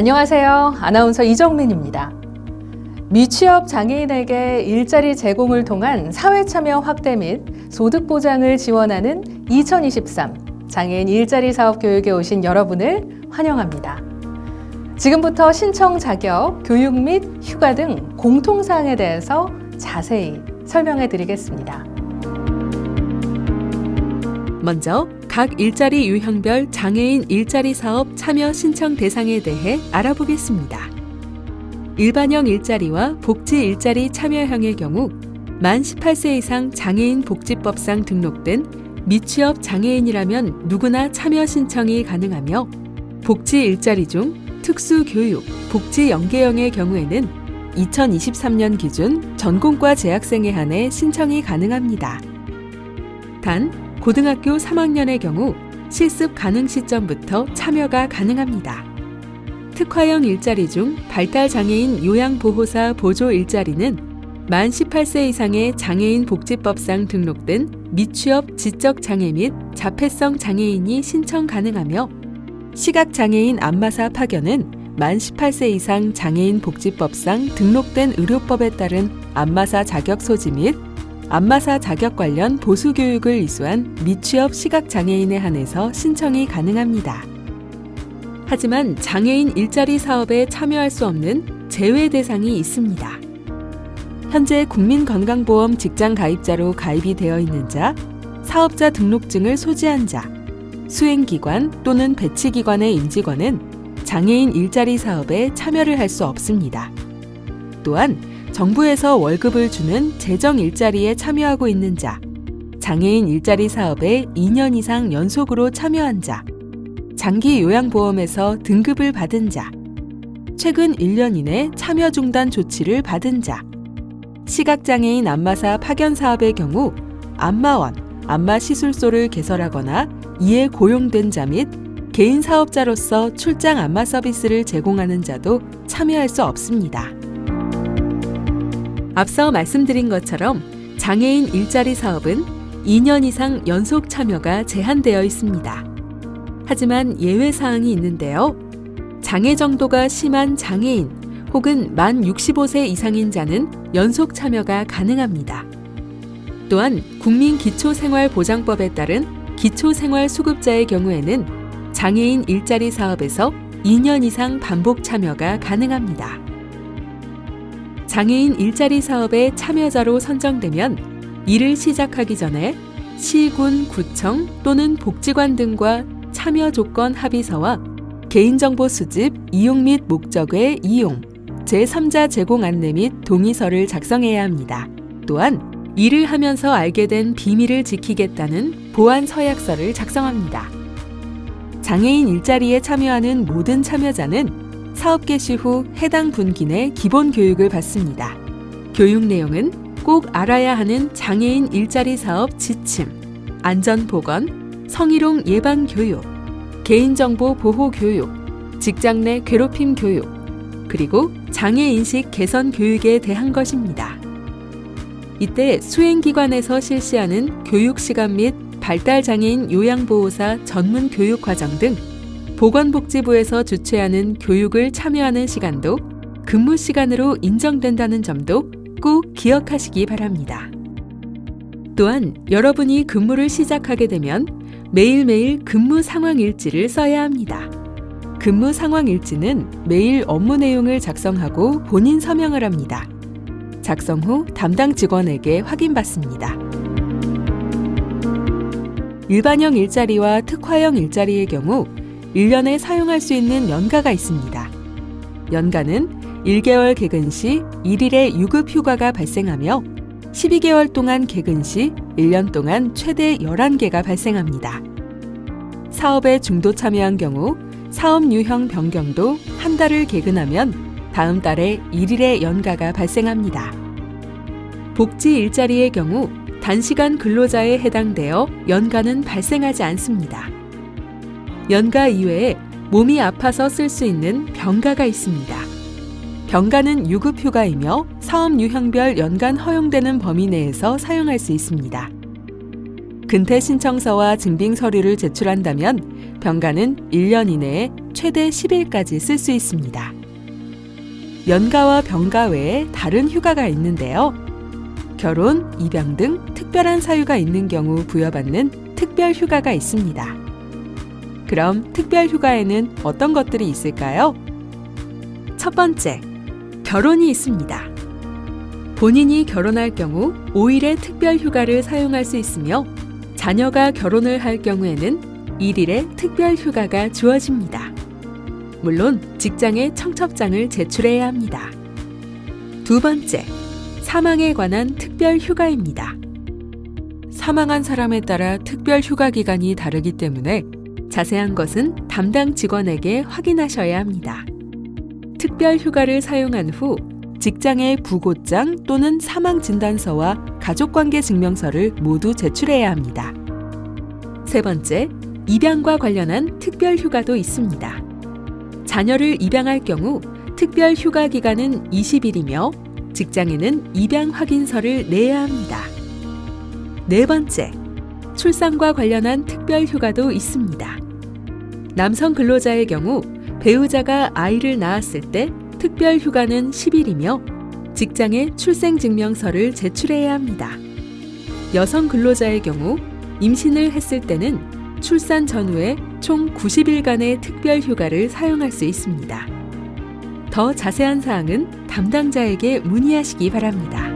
안녕하세요. 아나운서 이정민입니다. 미취업 장애인에게 일자리 제공을 통한 사회참여 확대 및 소득 보장을 지원하는 2023 장애인 일자리 사업 교육에 오신 여러분을 환영합니다. 지금부터 신청 자격, 교육 및 휴가 등 공통사항에 대해서 자세히 설명해 드리겠습니다. 먼저 각 일자리 유형별 장애인 일자리 사업 참여 신청 대상에 대해 알아보겠습니다. 일반형 일자리와 복지 일자리 참여형의 경우 만 18세 이상 장애인 복지법상 등록된 미취업 장애인이라면 누구나 참여 신청이 가능하며 복지 일자리 중 특수교육, 복지 연계형의 경우에는 2023년 기준 전공과 재학생에 한해 신청이 가능합니다. 단, 고등학교 3학년의 경우 실습 가능 시점부터 참여가 가능합니다. 특화형 일자리 중 발달장애인 요양보호사 보조 일자리는 만 18세 이상의 장애인 복지법상 등록된 미취업 지적장애 및 자폐성 장애인이 신청 가능하며 시각장애인 안마사 파견은 만 18세 이상 장애인 복지법상 등록된 의료법에 따른 안마사 자격 소지 및 안마사 자격 관련 보수 교육을 이수한 미취업 시각장애인에 한해서 신청이 가능합니다. 하지만 장애인 일자리 사업에 참여할 수 없는 제외 대상이 있습니다. 현재 국민건강보험 직장 가입자로 가입이 되어 있는 자, 사업자 등록증을 소지한 자, 수행기관 또는 배치기관의 임직원은 장애인 일자리 사업에 참여를 할 수 없습니다. 또한 정부에서 월급을 주는 재정 일자리에 참여하고 있는 자, 장애인 일자리 사업에 2년 이상 연속으로 참여한 자, 장기 요양보험에서 등급을 받은 자, 최근 1년 이내 참여 중단 조치를 받은 자, 시각장애인 안마사 파견 사업의 경우 안마원, 안마시술소를 개설하거나 이에 고용된 자 및 개인 사업자로서 출장 안마 서비스를 제공하는 자도 참여할 수 없습니다. 앞서 말씀드린 것처럼 장애인 일자리 사업은 2년 이상 연속 참여가 제한되어 있습니다. 하지만 예외 사항이 있는데요. 장애 정도가 심한 장애인 혹은 만 65세 이상인 자는 연속 참여가 가능합니다. 또한 국민기초생활보장법에 따른 기초생활수급자의 경우에는 장애인 일자리 사업에서 2년 이상 반복 참여가 가능합니다. 장애인 일자리 사업에 참여자로 선정되면 일을 시작하기 전에 시, 군, 구청 또는 복지관 등과 참여 조건 합의서와 개인정보 수집, 이용 및 목적의 이용, 제3자 제공 안내 및 동의서를 작성해야 합니다. 또한 일을 하면서 알게 된 비밀을 지키겠다는 보안 서약서를 작성합니다. 장애인 일자리에 참여하는 모든 참여자는 사업 개시 후 해당 분기 내 기본 교육을 받습니다. 교육 내용은 꼭 알아야 하는 장애인 일자리 사업 지침, 안전보건, 성희롱 예방 교육, 개인정보 보호 교육, 직장 내 괴롭힘 교육, 그리고 장애인식 개선 교육에 대한 것입니다. 이때 수행기관에서 실시하는 교육시간 및 발달장애인 요양보호사 전문 교육과정 등 보건복지부에서 주최하는 교육을 참여하는 시간도 근무 시간으로 인정된다는 점도 꼭 기억하시기 바랍니다. 또한 여러분이 근무를 시작하게 되면 매일매일 근무 상황 일지를 써야 합니다. 근무 상황 일지는 매일 업무 내용을 작성하고 본인 서명을 합니다. 작성 후 담당 직원에게 확인받습니다. 일반형 일자리와 특화형 일자리의 경우 1년에 사용할 수 있는 연가가 있습니다. 연가는 1개월 개근 시 1일의 유급 휴가가 발생하며 12개월 동안 개근 시 1년 동안 최대 11개가 발생합니다. 사업에 중도 참여한 경우 사업 유형 변경도 한 달을 개근하면 다음 달에 1일의 연가가 발생합니다. 복지 일자리의 경우 단시간 근로자에 해당되어 연가는 발생하지 않습니다. 연가 이외에 몸이 아파서 쓸 수 있는 병가가 있습니다. 병가는 유급휴가이며 사업 유형별 연간 허용되는 범위 내에서 사용할 수 있습니다. 근태 신청서와 증빙 서류를 제출한다면 병가는 1년 이내에 최대 10일까지 쓸 수 있습니다. 연가와 병가 외에 다른 휴가가 있는데요. 결혼, 입양 등 특별한 사유가 있는 경우 부여받는 특별 휴가가 있습니다. 그럼 특별 휴가에는 어떤 것들이 있을까요? 첫 번째, 결혼이 있습니다. 본인이 결혼할 경우 5일의 특별 휴가를 사용할 수 있으며 자녀가 결혼을 할 경우에는 1일의 특별 휴가가 주어집니다. 물론 직장에 청첩장을 제출해야 합니다. 두 번째, 사망에 관한 특별 휴가입니다. 사망한 사람에 따라 특별 휴가 기간이 다르기 때문에 자세한 것은 담당 직원에게 확인하셔야 합니다. 특별 휴가를 사용한 후 직장의 부고장 또는 사망 진단서와 가족관계 증명서를 모두 제출해야 합니다. 세 번째, 입양과 관련한 특별 휴가도 있습니다. 자녀를 입양할 경우 특별 휴가 기간은 20일이며 직장에는 입양 확인서를 내야 합니다. 네 번째, 출산과 관련한 특별 휴가도 있습니다. 남성 근로자의 경우 배우자가 아이를 낳았을 때 특별 휴가는 10일이며 직장에 출생증명서를 제출해야 합니다. 여성 근로자의 경우 임신을 했을 때는 출산 전후에 총 90일간의 특별 휴가를 사용할 수 있습니다. 더 자세한 사항은 담당자에게 문의하시기 바랍니다.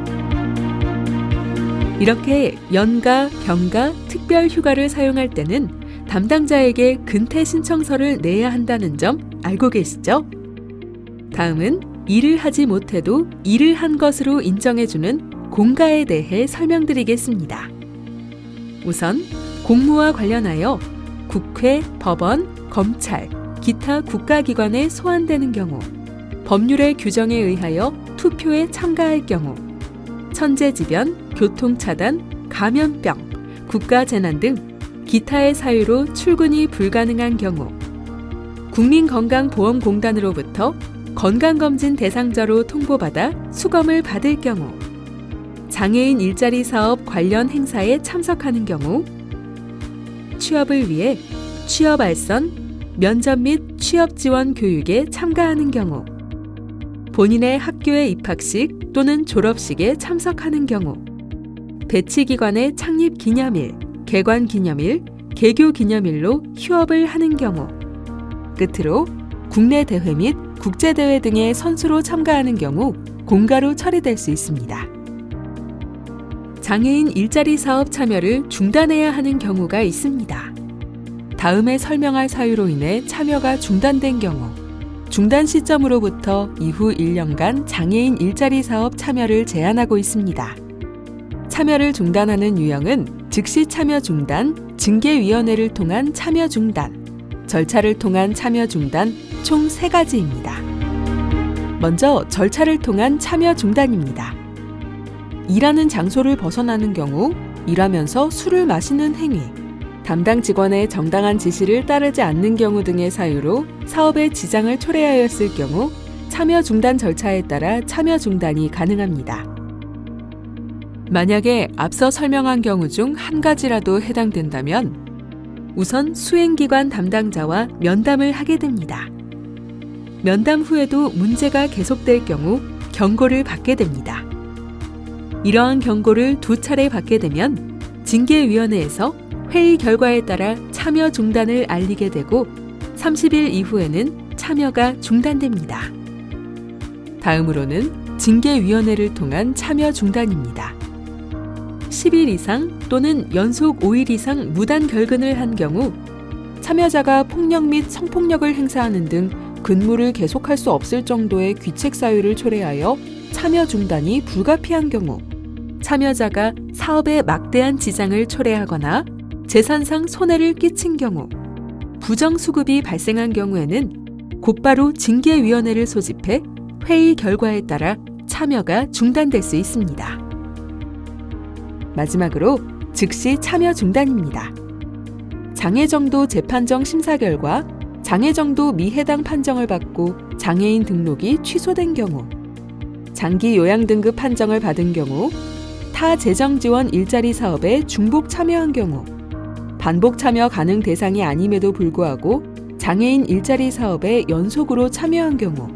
이렇게 연가, 병가, 특별 휴가를 사용할 때는 담당자에게 근태 신청서를 내야 한다는 점 알고 계시죠? 다음은 일을 하지 못해도 일을 한 것으로 인정해주는 공가에 대해 설명드리겠습니다. 우선 공무와 관련하여 국회, 법원, 검찰, 기타 국가기관에 소환되는 경우, 법률의 규정에 의하여 투표에 참가할 경우, 천재지변, 교통차단, 감염병, 국가재난 등 기타의 사유로 출근이 불가능한 경우, 국민건강보험공단으로부터 건강검진 대상자로 통보받아 수검을 받을 경우, 장애인 일자리 사업 관련 행사에 참석하는 경우, 취업을 위해 취업 알선, 면접 및 취업 지원 교육에 참가하는 경우, 본인의 학교의 입학식 또는 졸업식에 참석하는 경우, 배치기관의 창립 기념일, 개관 기념일, 개교 기념일로 휴업을 하는 경우, 끝으로 국내 대회 및 국제대회 등의 선수로 참가하는 경우 공가로 처리될 수 있습니다. 장애인 일자리 사업 참여를 중단해야 하는 경우가 있습니다. 다음에 설명할 사유로 인해 참여가 중단된 경우, 중단 시점으로부터 이후 1년간 장애인 일자리 사업 참여를 제한하고 있습니다. 참여를 중단하는 유형은 즉시 참여 중단, 징계위원회를 통한 참여 중단, 절차를 통한 참여 중단 총 3가지입니다. 먼저 절차를 통한 참여 중단입니다. 일하는 장소를 벗어나는 경우, 일하면서 술을 마시는 행위, 담당 직원의 정당한 지시를 따르지 않는 경우 등의 사유로 사업에 지장을 초래하였을 경우 참여 중단 절차에 따라 참여 중단이 가능합니다. 만약에 앞서 설명한 경우 중 한 가지라도 해당된다면 우선 수행기관 담당자와 면담을 하게 됩니다. 면담 후에도 문제가 계속될 경우 경고를 받게 됩니다. 이러한 경고를 2차례 받게 되면 징계위원회에서 회의 결과에 따라 참여 중단을 알리게 되고 30일 이후에는 참여가 중단됩니다. 다음으로는 징계위원회를 통한 참여 중단입니다. 10일 이상 또는 연속 5일 이상 무단 결근을 한 경우, 참여자가 폭력 및 성폭력을 행사하는 등 근무를 계속할 수 없을 정도의 귀책 사유를 초래하여 참여 중단이 불가피한 경우, 참여자가 사업에 막대한 지장을 초래하거나 재산상 손해를 끼친 경우, 부정수급이 발생한 경우에는 곧바로 징계위원회를 소집해 회의 결과에 따라 참여가 중단될 수 있습니다. 마지막으로 즉시 참여 중단입니다. 장애정도 재판정 심사 결과 장애정도 미해당 판정을 받고 장애인 등록이 취소된 경우, 장기 요양 등급 판정을 받은 경우, 타 재정 지원 일자리 사업에 중복 참여한 경우, 반복 참여 가능 대상이 아님에도 불구하고 장애인 일자리 사업에 연속으로 참여한 경우,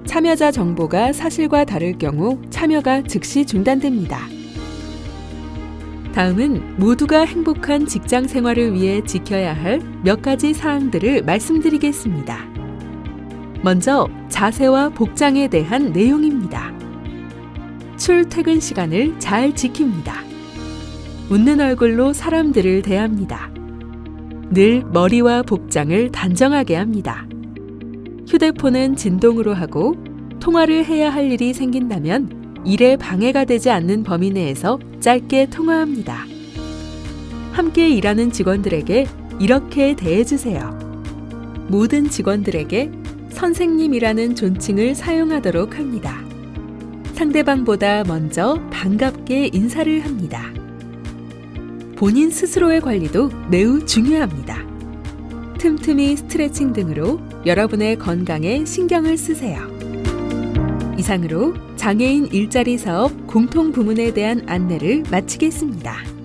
참여자 정보가 사실과 다를 경우 참여가 즉시 중단됩니다. 다음은 모두가 행복한 직장 생활을 위해 지켜야 할 몇 가지 사항들을 말씀드리겠습니다. 먼저 자세와 복장에 대한 내용입니다. 출퇴근 시간을 잘 지킵니다. 웃는 얼굴로 사람들을 대합니다. 늘 머리와 복장을 단정하게 합니다. 휴대폰은 진동으로 하고 통화를 해야 할 일이 생긴다면 일에 방해가 되지 않는 범위 내에서 짧게 통화합니다. 함께 일하는 직원들에게 이렇게 대해주세요. 모든 직원들에게 선생님이라는 존칭을 사용하도록 합니다. 상대방보다 먼저 반갑게 인사를 합니다. 본인 스스로의 관리도 매우 중요합니다. 틈틈이 스트레칭 등으로 여러분의 건강에 신경을 쓰세요. 이상으로 장애인 일자리 사업 공통 부문에 대한 안내를 마치겠습니다.